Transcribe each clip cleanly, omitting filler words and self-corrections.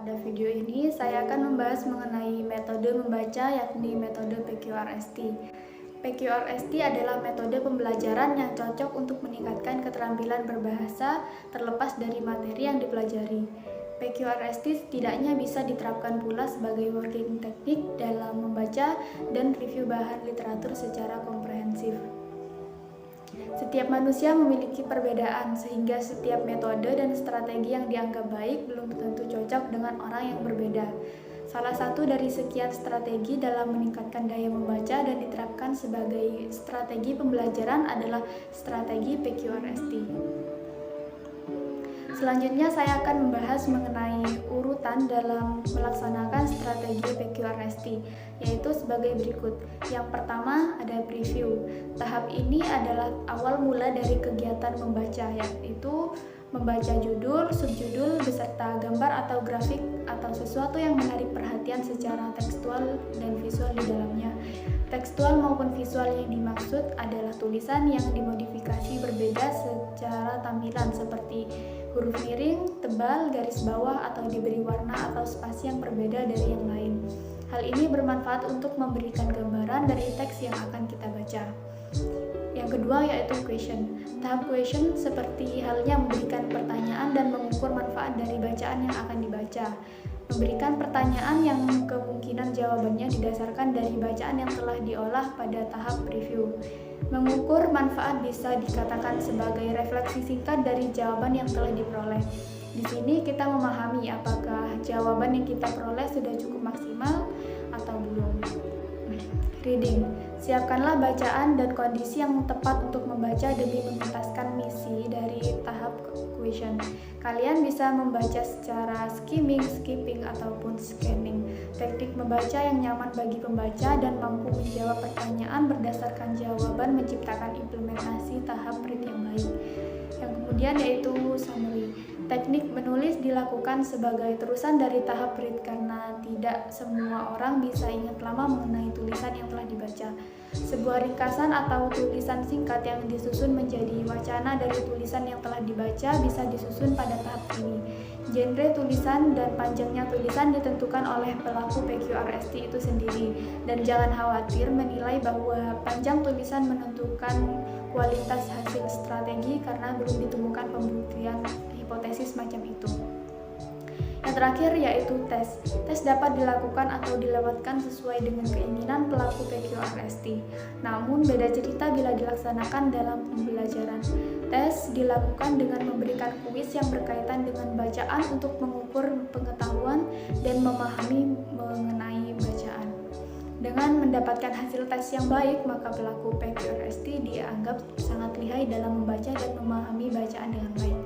Pada video ini, saya akan membahas mengenai metode membaca, yakni metode PQRST. PQRST adalah metode pembelajaran yang cocok untuk meningkatkan keterampilan berbahasa terlepas dari materi yang dipelajari. PQRST setidaknya bisa diterapkan pula sebagai working teknik dalam membaca dan review bahan literatur secara komprehensif. Setiap manusia memiliki perbedaan, sehingga setiap metode dan strategi yang dianggap baik belum tentu cocok dengan orang yang berbeda. Salah satu dari sekian strategi dalam meningkatkan daya membaca dan diterapkan sebagai strategi pembelajaran adalah strategi PQRST. Selanjutnya saya akan membahas mengenai urutan dalam melaksanakan strategi PQRST, yaitu sebagai berikut. Yang pertama ada preview. Tahap ini adalah awal mula dari kegiatan membaca, yaitu membaca judul, subjudul, beserta gambar atau grafik atau sesuatu yang menarik perhatian secara tekstual dan visual di dalamnya. Tekstual maupun visual yang dimaksud adalah tulisan yang dimodifikasi berbeda secara tampilan seperti huruf miring, tebal, garis bawah, atau diberi warna atau spasi yang berbeda dari yang lain. Hal ini bermanfaat untuk memberikan gambaran dari teks yang akan kita baca. Yang kedua yaitu question. Tahap question seperti halnya memberikan pertanyaan dan mengukur manfaat dari bacaan yang akan dibaca. Memberikan pertanyaan yang kemungkinan jawabannya didasarkan dari bacaan yang telah diolah pada tahap preview. Mengukur manfaat bisa dikatakan sebagai refleksi singkat dari jawaban yang telah diperoleh. Di sini kita memahami apakah jawaban yang kita peroleh sudah cukup maksimal atau belum. Reading. Siapkanlah bacaan dan kondisi yang tepat untuk membaca demi menuntaskan misi dari tahap question. Kalian bisa membaca secara skimming, skipping, ataupun scanning. Teknik membaca yang nyaman bagi pembaca dan mampu menjawab pertanyaan berdasarkan jawaban menciptakan implementasi tahap read yang baik. Yang kemudian yaitu summary. Teknik menulis dilakukan sebagai terusan dari tahap read karena tidak semua orang bisa ingat lama mengenai tulisan yang telah dibaca. Sebuah ringkasan atau tulisan singkat yang disusun menjadi wacana dari tulisan yang telah dibaca bisa disusun pada tahap ini. Genre tulisan dan panjangnya tulisan ditentukan oleh pelaku PQRST itu sendiri, dan jangan khawatir menilai bahwa panjang tulisan menentukan kualitas hasil strategi karena belum ditemukan pembuktian hipotesis macam itu. Yang terakhir yaitu tes. Tes dapat dilakukan atau dilewatkan sesuai dengan keinginan pelaku PQRST. Namun beda cerita bila dilaksanakan dalam pembelajaran. Tes dilakukan dengan memberikan kuis yang berkaitan dengan bacaan untuk mengukur pengetahuan dan memahami mengenai bacaan. Dengan mendapatkan hasil tes yang baik, maka pelaku PQRST dianggap sangat lihai dalam membaca dan memahami bacaan dengan baik.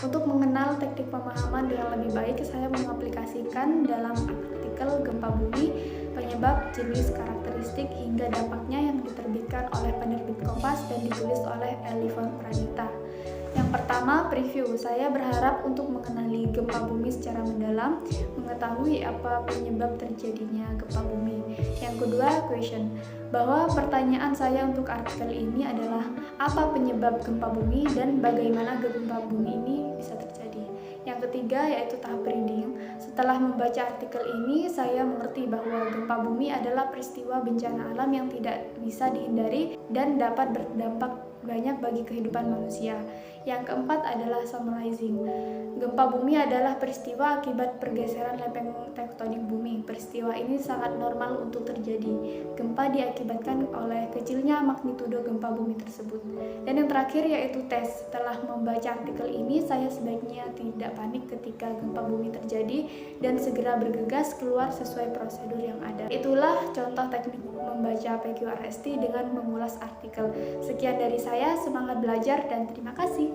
Untuk mengenal teknik pemahaman dengan lebih baik, saya mengaplikasikan dalam artikel Gempa Bumi, penyebab, jenis, karakteristik, hingga dampaknya yang diterbitkan oleh penerbit Kompas dan ditulis oleh Elifon Pranita. Yang pertama, preview. Saya berharap untuk mengenali gempa bumi secara mendalam, mengetahui apa penyebab terjadinya gempa bumi. Yang kedua, question. Bahwa pertanyaan saya untuk artikel ini adalah apa penyebab gempa bumi dan bagaimana gempa bumi ini bisa terjadi. Yang ketiga yaitu tahap reading. Setelah membaca artikel ini, saya mengerti bahwa gempa bumi adalah peristiwa bencana alam yang tidak bisa dihindari dan dapat berdampak banyak bagi kehidupan manusia. Yang keempat adalah summarizing. Gempa bumi adalah peristiwa akibat pergeseran lempeng tektonik bumi. Peristiwa ini sangat normal untuk terjadi. Gempa diakibatkan oleh kecilnya magnitudo gempa bumi tersebut. Dan yang terakhir yaitu tes. Setelah membaca artikel ini, saya sebaiknya tidak panik ketika gempa bumi terjadi dan segera bergegas keluar sesuai prosedur yang ada. Itulah contoh teknik membaca PQRST dengan mengulas artikel. Sekian dari saya, semangat belajar dan terima kasih.